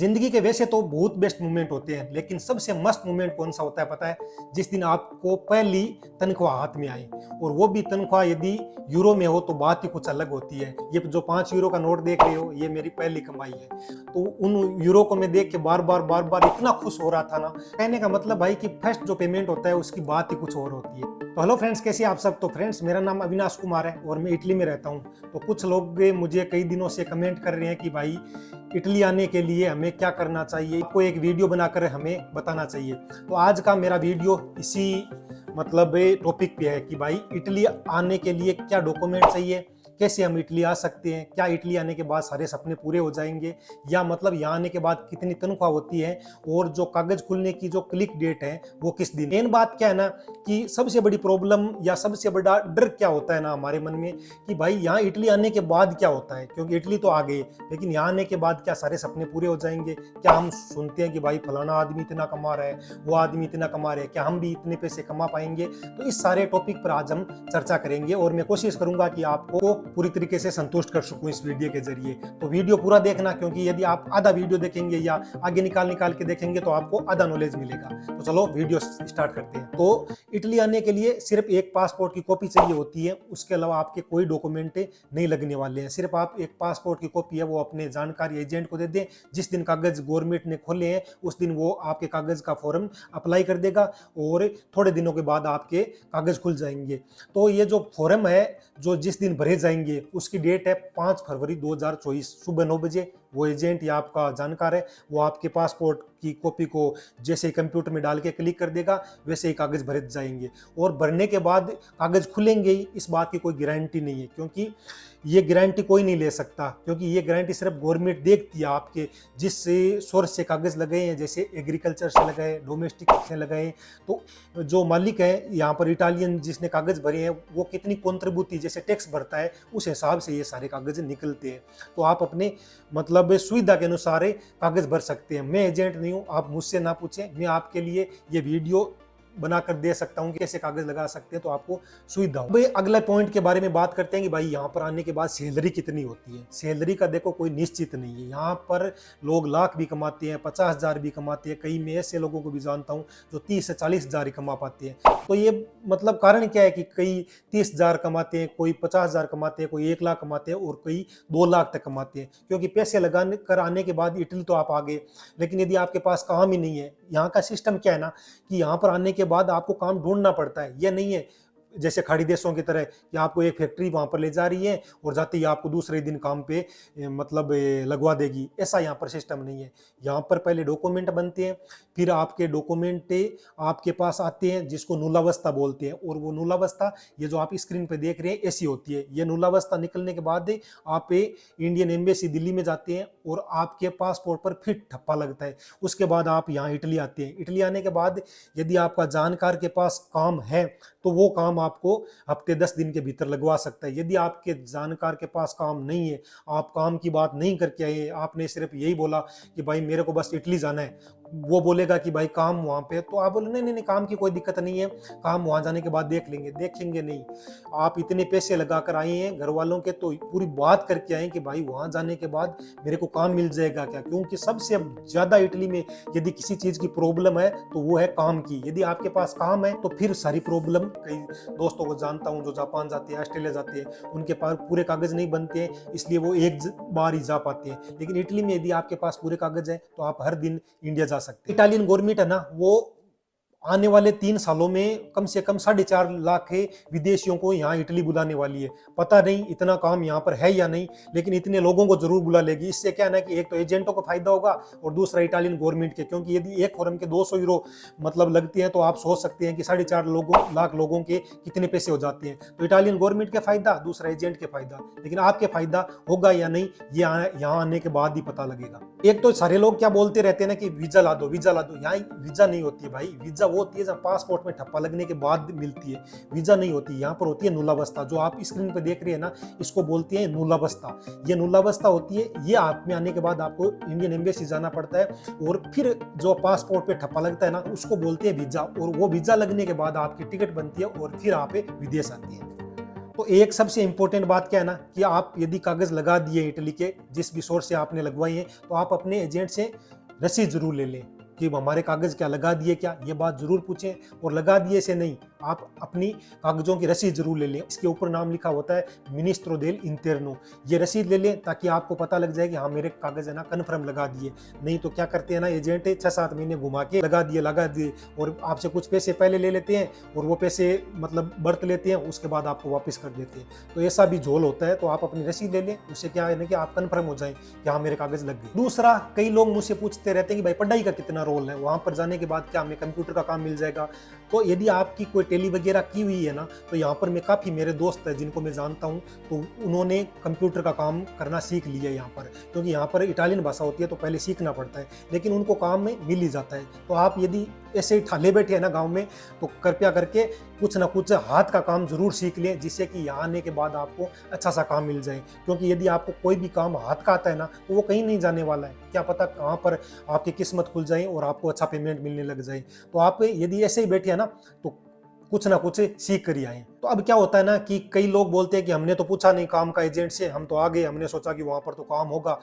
जिंदगी के वैसे तो बहुत बेस्ट मोमेंट होते हैं, लेकिन सबसे मस्त मोमेंट कौन सा होता है पता है? जिस दिन आपको पहली तनख्वाह हाथ में आए, और वो भी तनख्वाह यदि यूरो में हो तो बात ही कुछ अलग होती है। ये जो 5 यूरो का नोट देख रहे हो, ये मेरी पहली कमाई है। तो उन यूरो को मैं देख के बार बार इतना खुश हो रहा था ना। कहने का मतलब भाई कि फर्स्ट जो पेमेंट होता है उसकी बात ही कुछ और होती है। तो हेलो फ्रेंड्स, कैसे आप सब? तो फ्रेंड्स, मेरा नाम अविनाश कुमार है और मैं इटली में रहता हूँ। तो कुछ लोग मुझे कई दिनों से कमेंट कर रहे हैं कि भाई इटली आने के लिए हमें क्या करना चाहिए, आपको एक वीडियो बनाकर हमें बताना चाहिए। तो आज का मेरा वीडियो इसी मतलब टॉपिक पे है कि भाई इटली आने के लिए क्या डॉक्यूमेंट चाहिए, कैसे हम इटली आ सकते हैं, क्या इटली आने के बाद सारे सपने पूरे हो जाएंगे, या मतलब यहाँ आने के बाद कितनी तनख्वाह होती है, और जो कागज खुलने की जो क्लिक डेट है वो किस दिन। मेन बात क्या है ना कि सबसे बड़ी प्रॉब्लम या सबसे बड़ा डर क्या होता है ना हमारे मन में कि भाई यहाँ इटली आने के बाद क्या होता है। क्योंकि इटली तो आ गए, लेकिन यहाँ आने के बाद क्या सारे सपने पूरे हो जाएंगे? क्या हम सुनते हैं कि भाई फलाना आदमी इतना कमा रहा है, वो आदमी इतना कमा रहा है, क्या हम भी इतने पैसे कमा पाएंगे? तो इस सारे टॉपिक पर आज हम चर्चा करेंगे और मैं कोशिश करूंगा कि आपको पूरी तरीके से संतुष्ट कर सकूं इस वीडियो के जरिए। तो वीडियो पूरा देखना, क्योंकि यदि आप आधा वीडियो देखेंगे या आगे निकाल के देखेंगे तो आपको आधा नॉलेज मिलेगा। तो चलो वीडियो स्टार्ट करते हैं। तो इटली आने के लिए सिर्फ एक पासपोर्ट की कॉपी चाहिए होती है, उसके अलावा आपके कोई डॉक्यूमेंट नहीं लगने वाले हैं। सिर्फ आप एक पासपोर्ट की कॉपी है वो अपने जानकारी एजेंट को दे दें। जिस दिन कागज गवर्नमेंट ने खोले हैं उस दिन वो आपके कागज का फॉर्म अप्लाई कर देगा और थोड़े दिनों के बाद आपके कागज खुल जाएंगे। तो ये जो फॉर्म है जो जिस दिन भरे जाएंगे उसकी डेट है 5 फरवरी 2024 सुबह 9 बजे। वो एजेंट या आपका जानकार है वो आपके पासपोर्ट की कॉपी को जैसे ही कंप्यूटर में डाल के क्लिक कर देगा, वैसे ही कागज भरे जाएंगे। और भरने के बाद कागज खुलेंगे ही, इस बात की कोई गारंटी नहीं है, क्योंकि ये गारंटी कोई नहीं ले सकता, क्योंकि ये गारंटी सिर्फ गवर्नमेंट देखती है आपके जिस सोर्स से कागज लगाए हैं, जैसे एग्रीकल्चर से लगाए, डोमेस्टिक से लगाए। तो जो मालिक है यहाँ पर इटालियन जिसने कागज भरे हैं वो कितनी कॉन्ट्रीब्यूटी जैसे टैक्स भरता है, उस हिसाब से ये सारे कागज निकलते हैं। तो आप अपने मतलब सुविधा के अनुसार कागज भर सकते हैं। मैं एजेंट नहीं हूँ, आप मुझसे ना पूछें, मैं आपके लिए ये वीडियो बनाकर दे सकता हूं कि कैसे कागज लगा सकते हैं तो आपको सुविधा हो। भाई अगला पॉइंट के बारे में बात करते हैं कि भाई यहाँ पर आने के बाद सैलरी कितनी होती है। सैलरी का देखो कोई निश्चित नहीं है। यहाँ पर लोग लाख भी कमाते हैं, 50,000 भी कमाते हैं, कई मैं ऐसे लोगों को भी जानता हूँ जो 30 से 40,000 ही कमा पाते हैं। तो ये मतलब कारण क्या है कि कई 30,000 कमाते हैं, कोई 50,000 कमाते हैं, कोई 1 लाख कमाते हैं और कई 2 लाख तक कमाते हैं। क्योंकि पैसे लगाने कर आने के बाद इटली तो आप आ गए, लेकिन यदि आपके पास काम ही नहीं है, यहाँ का सिस्टम क्या है ना कि यहाँ पर आने के बाद आपको काम ढूंढना पड़ता है। यह नहीं है जैसे खाड़ी देशों की तरह कि आपको एक फैक्ट्री वहां पर ले जा रही है और जाते ही आपको दूसरे दिन काम पे मतलब लगवा देगी। ऐसा यहाँ पर सिस्टम नहीं है। यहाँ पर पहले डॉक्यूमेंट बनते हैं, फिर आपके डॉक्यूमेंट आपके पास आते हैं जिसको नुलावस्था बोलते हैं। और वो नुलावस्था ये जो आप स्क्रीन पे देख रहे हैं ऐसी होती है। ये नुलावस्था निकलने के बाद आप इंडियन एम्बेसी दिल्ली में जाते हैं और आपके पासपोर्ट पर फिर ठप्पा लगता है। उसके बाद आप यहाँ इटली आते हैं। इटली आने के बाद यदि आपका जानकार के पास काम है तो वो काम आपको हफ्ते 10 दिन के भीतर लगवा सकता है। यदि आपके जानकार के पास काम नहीं है, आप काम की बात नहीं करके आए, आपने सिर्फ यही बोला कि भाई मेरे को बस इटली जाना है, वो बोलेगा कि भाई काम वहां पे, तो आप बोले नहीं, काम की कोई दिक्कत नहीं है, काम वहां जाने के बाद देख लेंगे। देखेंगे नहीं, आप इतने पैसे लगाकर आए हैं घर वालों के, तो पूरी बात करके आए कि भाई वहां जाने के बाद मेरे को काम मिल जाएगा क्या। क्योंकि सबसे ज्यादा इटली में यदि किसी चीज की प्रॉब्लम है तो वो है काम की। यदि आपके पास काम है तो फिर सारी प्रॉब्लम। कई दोस्तों को जानता हूं जो जापान जाते हैं, ऑस्ट्रेलिया जाते हैं, उनके पास पूरे कागज नहीं बनते हैं, इसलिए वो एक बार ही जा पाते हैं। लेकिन इटली में यदि आपके पास पूरे कागज है तो आप हर दिन इंडिया जा सकते हैं। इटालियन गवर्नमेंट है ना, वो आने वाले 3 सालों में कम से कम 4.5 लाख विदेशियों को यहाँ इटली बुलाने वाली है। पता नहीं इतना काम यहाँ पर है या नहीं, लेकिन इतने लोगों को जरूर बुला लेगी। इससे क्या है ना कि एक तो एजेंटों को फायदा होगा और दूसरा इटालियन गवर्नमेंट के, क्योंकि यदि एक फॉर्म के 200 यूरो मतलब लगती हैं तो आप सोच सकते हैं कि 4.5 लाख लोगों के कितने पैसे हो जाते हैं। तो इटालियन गवर्नमेंट के फायदा, दूसरा एजेंट के फायदा। लेकिन आपके फायदा होगा या नहीं ये यहाँ आने के बाद ही पता लगेगा। एक तो सारे लोग क्या बोलते रहते हैं ना कि वीजा ला दो, वीजा ला दो। यहाँ वीजा नहीं होती है भाई। वीजा वो होती है जब पासपोर्ट में ठप्पा लगने के बाद मिलती है, वीजा नहीं होती। यहाँ पर होती है नुलावस्था। जो आप स्क्रीन पे देख रहे हैं ना, इसको बोलते हैं नुलावस्था। ये नुलावस्था होती है, ये आप में आने के बाद आपको इंडियन एम्बेसी जाना पड़ता है और फिर जो पासपोर्ट पे ठप्पा लगता है ना उसको बोलते हैं वीजा। और वो वीजा लगने के बाद आपकी टिकट बनती है और फिर आप विदेश आती है। तो एक सबसे इंपॉर्टेंट बात क्या है ना कि आप यदि कागज लगा दिए इटली के जिस भी सोर्स से आपने लगवाई है, तो आप अपने एजेंट से रसीद जरूर ले लें कि हमारे कागज क्या लगा दिए क्या, ये बात जरूर पूछें। और लगा दिए से नहीं, आप अपनी कागजों की रसीद जरूर ले लें। इसके ऊपर नाम लिखा होता है मिनिस्ट्रो देल इंटरनो, ये रसीद ले लें ताकि आपको पता लग जाए कि हाँ मेरे कागज है ना कन्फर्म लगा दिए। नहीं तो क्या करते हैं ना एजेंट 6-7 महीने घुमा के लगा दिए और आपसे कुछ पैसे पहले ले लेते हैं और वो पैसे मतलब बरत लेते हैं, उसके बाद आपको वापस कर देते हैं। तो ऐसा भी झोल होता है। तो आप अपनी रसीद ले लें, उससे क्या है ना कि आप कन्फर्म हो जाएं कि हाँ मेरे कागज लग गए। दूसरा, कई लोग मुझसे पूछते रहते हैं कि भाई पढ़ाई का कितना रोल है, वहां पर जाने के बाद क्या हमें कंप्यूटर का काम मिल जाएगा। तो यदि आपकी कोई टेली वगैरह की हुई है ना, तो यहाँ पर मैं काफ़ी मेरे दोस्त हैं जिनको मैं जानता हूँ, तो उन्होंने कंप्यूटर का काम करना सीख लिया यहाँ पर, क्योंकि यहाँ पर इटालियन भाषा होती है तो पहले सीखना पड़ता है, लेकिन उनको काम में मिल ही जाता है। तो आप यदि ऐसे ही ठाले बैठे हैं ना गाँव में, तो कृपया करके कुछ ना कुछ हाथ का काम जरूर सीख लें, जिससे कि यहाँ आने के बाद आपको अच्छा सा काम मिल जाए। क्योंकि यदि आपको कोई भी काम हाथ का आता है ना, तो वो कहीं नहीं जाने वाला है, क्या पता कहाँ पर आपकी किस्मत खुल जाए और आपको अच्छा पेमेंट मिलने लग जाए। तो आप यदि ऐसे ही बैठे हैं ना, तो कुछ ना कुछ सीख कर ही आए। तो अब क्या होता है ना कि कई लोग बोलते हैं कि हमने तो पूछा नहीं काम का एजेंट से, हम तो आ गए, हमने सोचा कि वहां पर तो काम होगा,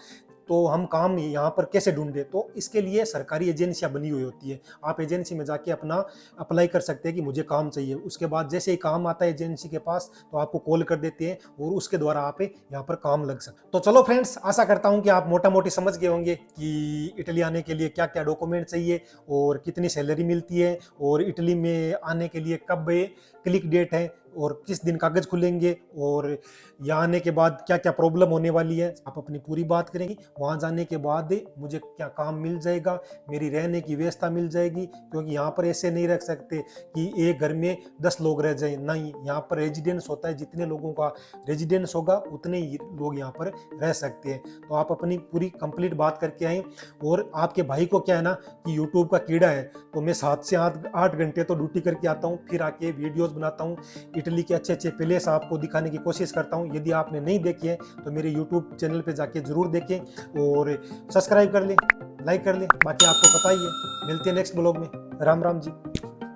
तो हम काम यहाँ पर कैसे ढूंढे। तो इसके लिए सरकारी एजेंसियां बनी हुई होती है, आप एजेंसी में जाके अपना अप्लाई कर सकते हैं कि मुझे काम चाहिए। उसके बाद जैसे ही काम आता है एजेंसी के पास, तो आपको कॉल कर देते हैं और उसके द्वारा आप यहाँ पर काम लग सकते। तो चलो फ्रेंड्स, आशा करता हूँ कि आप मोटा मोटी समझ गए होंगे कि इटली आने के लिए क्या क्या डॉक्यूमेंट चाहिए और कितनी सैलरी मिलती है, और इटली में आने के लिए कब क्लिक डेट है और किस दिन कागज खुलेंगे, और यहाँ आने के बाद क्या क्या प्रॉब्लम होने वाली है। आप अपनी पूरी बात करेंगे, वहाँ जाने के बाद मुझे क्या काम मिल जाएगा, मेरी रहने की व्यवस्था मिल जाएगी। क्योंकि यहाँ पर ऐसे नहीं रख सकते कि एक घर में 10 लोग रह जाए, नहीं, यहाँ पर रेजिडेंस होता है, जितने लोगों का रेजिडेंस होगा उतने ही लोग यहाँ पर रह सकते हैं। तो आप अपनी पूरी कंप्लीट बात करके आए। और आपके भाई को क्या है ना कि यूट्यूब का कीड़ा है, तो मैं 7 से 8 घंटे तो ड्यूटी करके आता हूँ, फिर आके वीडियोस बनाता हूँ, इटली के अच्छे अच्छे प्लेस आपको दिखाने की कोशिश करता हूँ। यदि आपने नहीं देखे हैं तो मेरे यूट्यूब चैनल पे जाके जरूर देखें और सब्सक्राइब कर लें, लाइक कर लें। बाकी आपको पता ही है। मिलते हैं नेक्स्ट ब्लॉग में। राम राम जी।